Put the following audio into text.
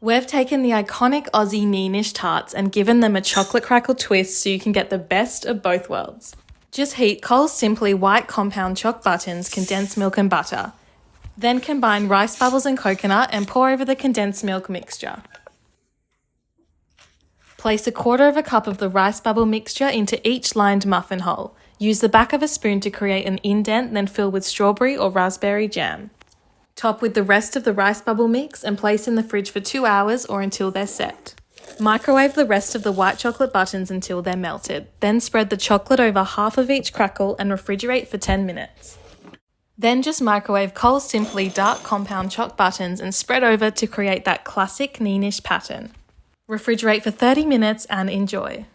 We've taken the iconic Aussie neenish tarts and given them a chocolate crackle twist so you can get the best of both worlds. Just heat Coles Simply white compound choc buttons, condensed milk and butter. Then combine rice bubbles and coconut and pour over the condensed milk mixture. Place 1/4 cup of the rice bubble mixture into each lined muffin hole. Use the back of a spoon to create an indent, then fill with strawberry or raspberry jam. Top with the rest of the rice bubble mix and place in the fridge for 2 hours or until they're set. Microwave the rest of the white chocolate buttons until they're melted. Then spread the chocolate over half of each crackle and refrigerate for 10 minutes. Then just microwave Coles Simply dark compound choc buttons and spread over to create that classic neenish pattern. Refrigerate for 30 minutes and enjoy.